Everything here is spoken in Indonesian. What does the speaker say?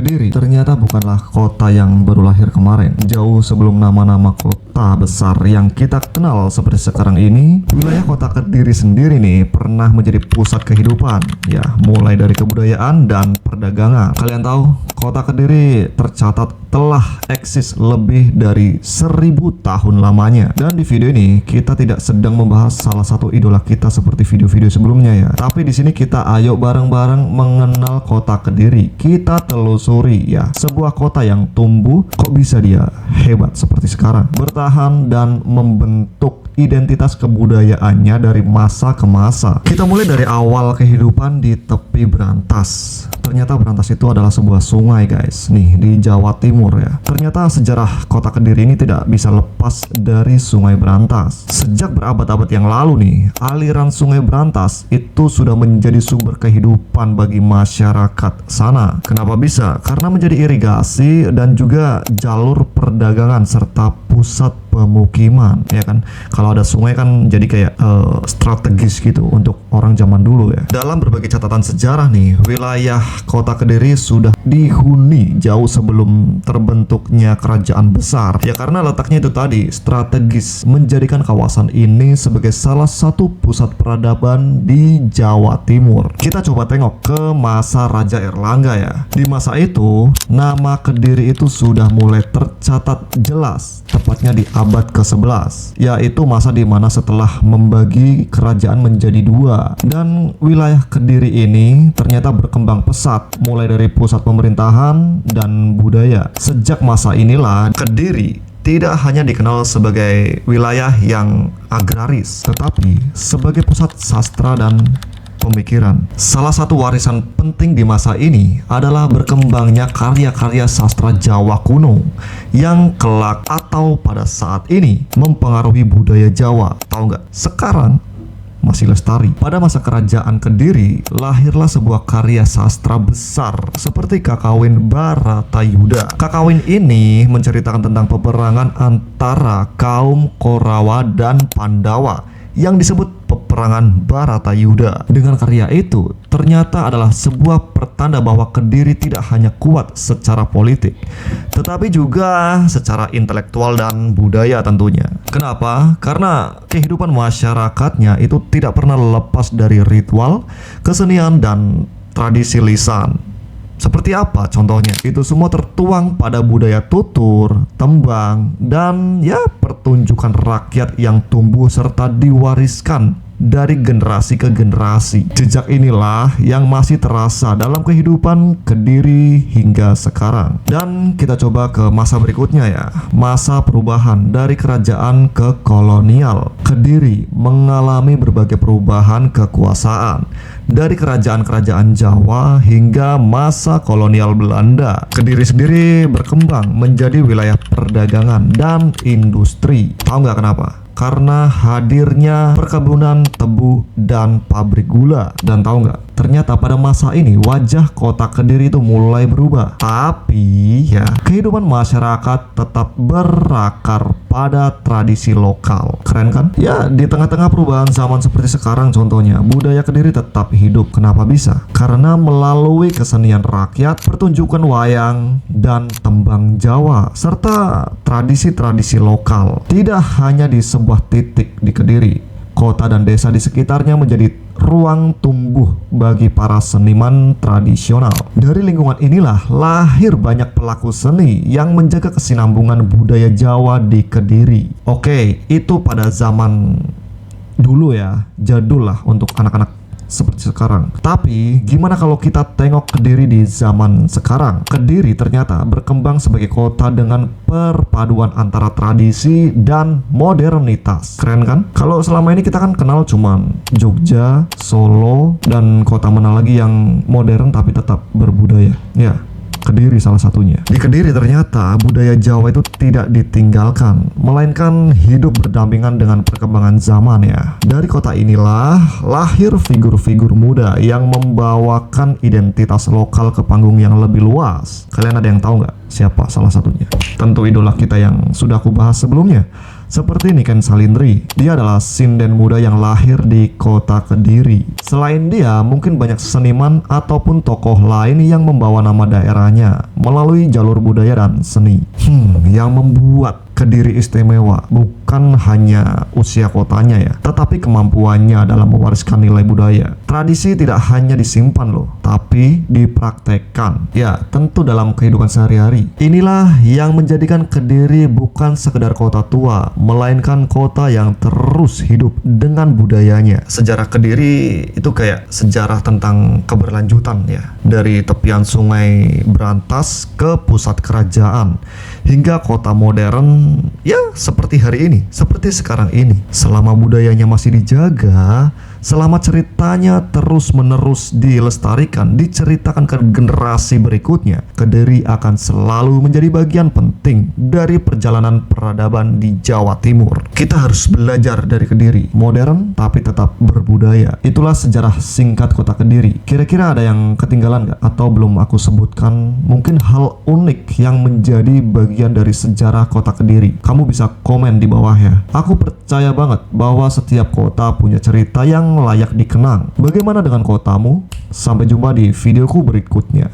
Kediri ternyata bukanlah kota yang baru lahir kemarin. Jauh sebelum nama-nama kota besar yang kita kenal seperti sekarang ini, wilayah kota Kediri sendiri nih pernah menjadi pusat kehidupan. Ya, mulai dari kebudayaan dan perdagangan. Kalian tahu, kota Kediri tercatat telah eksis lebih dari 1000 tahun lamanya. Dan di video ini kita tidak sedang membahas salah satu idola kita seperti video-video sebelumnya ya. Tapi di sini kita ayo bareng-bareng mengenal kota Kediri. Kita telusuri ya, sebuah kota yang tumbuh kok bisa dia hebat seperti sekarang, bertahan dan membentuk identitas kebudayaannya dari masa ke masa. Kita mulai dari awal kehidupan di tepi Brantas. Ternyata Brantas itu adalah sebuah sungai guys, nih di Jawa Timur ya. Ternyata sejarah kota Kediri ini tidak bisa lepas dari sungai Brantas. Sejak berabad-abad yang lalu nih, aliran sungai Brantas itu sudah menjadi sumber kehidupan bagi masyarakat sana. Kenapa bisa? Karena menjadi irigasi dan juga jalur perdagangan serta pusat pemukiman ya kan. Kalau ada sungai kan jadi kayak strategis gitu untuk orang zaman dulu ya. Dalam berbagai catatan sejarah nih, wilayah kota Kediri sudah dihuni jauh sebelum terbentuknya kerajaan besar ya, karena letaknya itu tadi strategis, menjadikan kawasan ini sebagai salah satu pusat peradaban di Jawa Timur. Kita coba tengok ke masa Raja Erlangga ya. Di masa itu nama Kediri itu sudah mulai tercatat jelas, tepatnya di abad ke-11, yaitu masa di mana setelah membagi kerajaan menjadi dua, dan wilayah Kediri ini ternyata berkembang pesat mulai dari pusat pemerintahan dan budaya. Sejak masa inilah Kediri tidak hanya dikenal sebagai wilayah yang agraris, tetapi sebagai pusat sastra dan pemikiran. Salah satu warisan penting di masa ini adalah berkembangnya karya-karya sastra Jawa kuno yang kelak atau pada saat ini mempengaruhi budaya Jawa. Tahu nggak? Sekarang masih lestari. Pada masa kerajaan Kediri, lahirlah sebuah karya sastra besar seperti Kakawin Baratayuda. Kakawin ini menceritakan tentang peperangan antara kaum Korawa dan Pandawa yang disebut peperangan Baratayuda. Dengan karya itu ternyata adalah sebuah pertanda bahwa Kediri tidak hanya kuat secara politik, tetapi juga secara intelektual dan budaya tentunya. Kenapa? Karena kehidupan masyarakatnya itu tidak pernah lepas dari ritual, kesenian, dan tradisi lisan. Seperti apa contohnya? Itu semua tertuang pada budaya tutur, tembang, dan ya pertunjukan rakyat yang tumbuh serta diwariskan dari generasi ke generasi. Jejak inilah yang masih terasa dalam kehidupan Kediri hingga sekarang. Dan kita coba ke masa berikutnya ya, masa perubahan dari kerajaan ke kolonial. Kediri mengalami berbagai perubahan kekuasaan dari kerajaan-kerajaan Jawa hingga masa kolonial Belanda. Kediri sendiri berkembang menjadi wilayah perdagangan dan industri. Tahu nggak kenapa? Karena hadirnya perkebunan tebu dan pabrik gula. Dan tahu nggak? Ternyata pada masa ini wajah kota Kediri itu mulai berubah. Tapi ya, kehidupan masyarakat tetap berakar pada tradisi lokal. Keren kan? Ya, di tengah-tengah perubahan zaman seperti sekarang contohnya, budaya Kediri tetap hidup. Kenapa bisa? Karena melalui kesenian rakyat, pertunjukan wayang, dan tembang Jawa, serta tradisi-tradisi lokal. Tidak hanya di sebuah titik di Kediri, kota dan desa di sekitarnya menjadi ruang tumbuh bagi para seniman tradisional. Dari lingkungan inilah lahir banyak pelaku seni yang menjaga kesinambungan budaya Jawa di Kediri. Oke, itu pada zaman dulu ya, jadul lah untuk anak-anak seperti sekarang. Tapi gimana kalau kita tengok Kediri di zaman sekarang? Kediri ternyata berkembang sebagai kota dengan perpaduan antara tradisi dan modernitas. Keren kan? Kalau selama ini kita kan kenal cuman Jogja, Solo, dan kota mana lagi yang modern tapi tetap berbudaya. Ya, Kediri salah satunya. Di Kediri ternyata budaya Jawa itu tidak ditinggalkan, melainkan hidup berdampingan dengan perkembangan zaman ya. Dari kota inilah lahir figur-figur muda yang membawakan identitas lokal ke panggung yang lebih luas. Kalian ada yang tahu nggak siapa salah satunya? Tentu idola kita yang sudah aku bahas sebelumnya, Seperti Niken Salindri, dia adalah sinden muda yang lahir di kota Kediri. Selain dia, mungkin banyak seniman ataupun tokoh lain yang membawa nama daerahnya melalui jalur budaya dan seni. Yang membuat Kediri istimewa bukan hanya usia kotanya ya, tetapi kemampuannya dalam mewariskan nilai budaya. Tradisi tidak hanya disimpan loh, tapi dipraktekkan. Ya, tentu dalam kehidupan sehari-hari. Inilah yang menjadikan Kediri bukan sekedar kota tua, melainkan kota yang terus hidup dengan budayanya. Sejarah Kediri itu kayak sejarah tentang keberlanjutan ya, dari tepian sungai Brantas ke pusat kerajaan hingga kota modern ya seperti hari ini, seperti sekarang ini. Selama budayanya masih dijaga, selama ceritanya terus-menerus dilestarikan, diceritakan ke generasi berikutnya, Kediri akan selalu menjadi bagian penting dari perjalanan peradaban di Jawa Timur. Kita harus belajar dari Kediri, modern tapi tetap berbudaya. Itulah sejarah singkat kota Kediri. Kira-kira ada yang ketinggalan gak? Atau belum aku sebutkan mungkin hal unik yang menjadi bagian dari sejarah kota Kediri? Kamu bisa komen di bawah ya. Aku percaya banget bahwa setiap kota punya cerita yang layak dikenang. Bagaimana dengan kotamu? Sampai jumpa di videoku berikutnya.